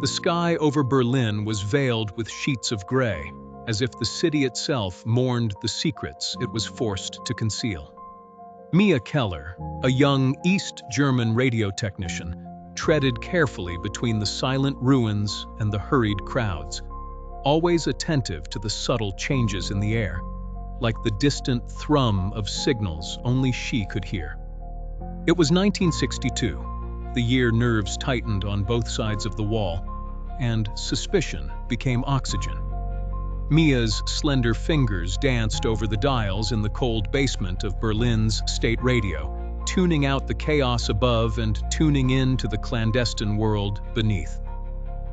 The sky over Berlin was veiled with sheets of gray, as if the city itself mourned the secrets it was forced to conceal. Mia Keller, a young East German radio technician, treaded carefully between the silent ruins and the hurried crowds, always attentive to the subtle changes in the air, like the distant thrum of signals only she could hear. It was 1962, the year nerves tightened on both sides of the wall, and suspicion became oxygen. Mia's slender fingers danced over the dials in the cold basement of Berlin's state radio, tuning out the chaos above and tuning in to the clandestine world beneath.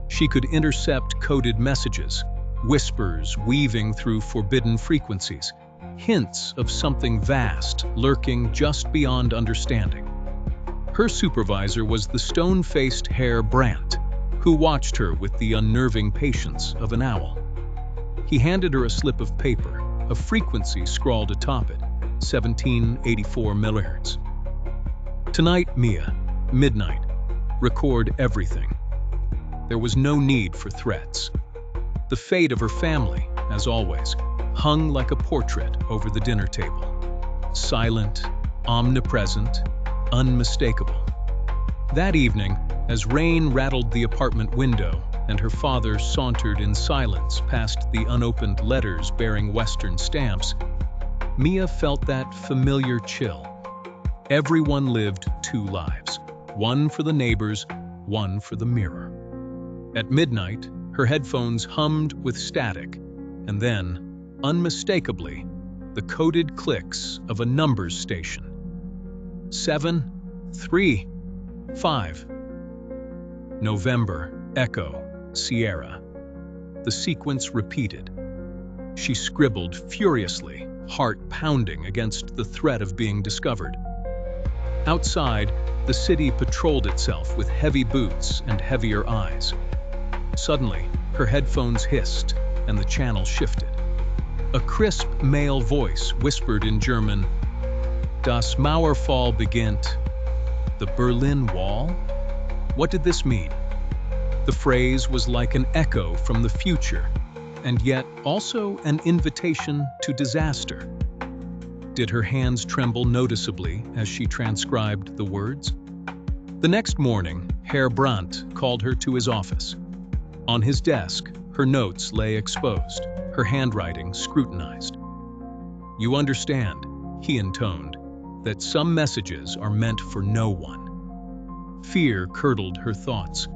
She could intercept coded messages, whispers weaving through forbidden frequencies, hints of something vast lurking just beyond understanding. Her supervisor was the stone-faced Herr Brandt, who watched her with the unnerving patience of an owl. He handed her a slip of paper, a frequency scrawled atop it, 1784 MHz. Tonight, Mia, midnight, record everything. There was no need for threats. The fate of her family, as always, hung like a portrait over the dinner table. Silent, omnipresent, unmistakable. That evening, as rain rattled the apartment window and her father sauntered in silence past the unopened letters bearing Western stamps, Mia felt that familiar chill. Everyone lived two lives, one for the neighbors, one for the mirror. At midnight, her headphones hummed with static, and then, unmistakably, the coded clicks of a numbers station. 7, 3, 5. November, Echo, Sierra. The sequence repeated. She scribbled furiously, heart pounding against the threat of being discovered. Outside, the city patrolled itself with heavy boots and heavier eyes. Suddenly, her headphones hissed, and the channel shifted. A crisp male voice whispered in German, "Das Mauerfall beginnt." The Berlin Wall? What did this mean? The phrase was like an echo from the future, and yet also an invitation to disaster. Did her hands tremble noticeably as she transcribed the words? The next morning, Herr Brandt called her to his office. On his desk, her notes lay exposed, her handwriting scrutinized. "You understand," he intoned, "that some messages are meant for no one." Fear curdled her thoughts.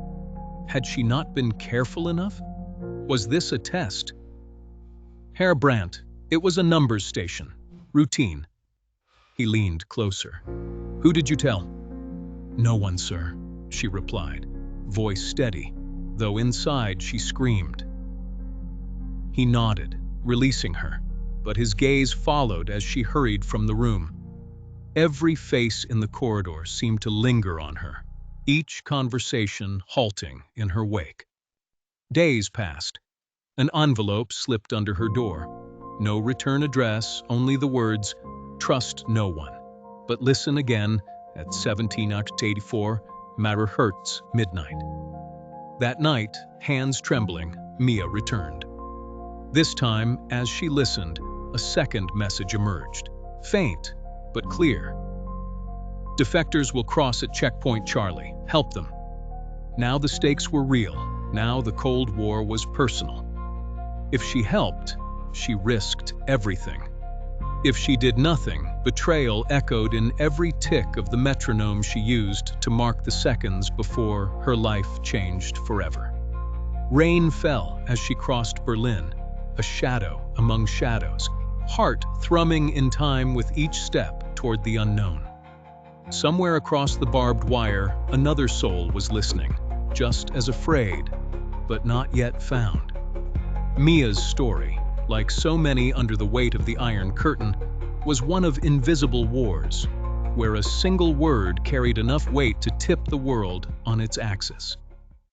Had she not been careful enough? Was this a test? Herr Brandt, it was a numbers station. Routine. He leaned closer. "Who did you tell?" "No one, sir," she replied, voice steady, though inside she screamed. He nodded, releasing her, but his gaze followed as she hurried from the room. Every face in the corridor seemed to linger on her, each conversation halting in her wake. Days passed. An envelope slipped under her door. No return address, only the words, "Trust no one, but listen again at 1784 MHz midnight." That night, hands trembling, Mia returned. This time, as she listened, a second message emerged, faint but clear. "Defectors will cross at checkpoint Charlie. Help them." Now the stakes were real. Now the Cold War was personal. If she helped, she risked everything. If she did nothing, betrayal echoed in every tick of the metronome she used to mark the seconds before her life changed forever. Rain fell as she crossed Berlin, a shadow among shadows, heart thrumming in time with each step toward the unknown. Somewhere across the barbed wire, another soul was listening, just as afraid, but not yet found. Mia's story, like so many under the weight of the Iron Curtain, was one of invisible wars, where a single word carried enough weight to tip the world on its axis.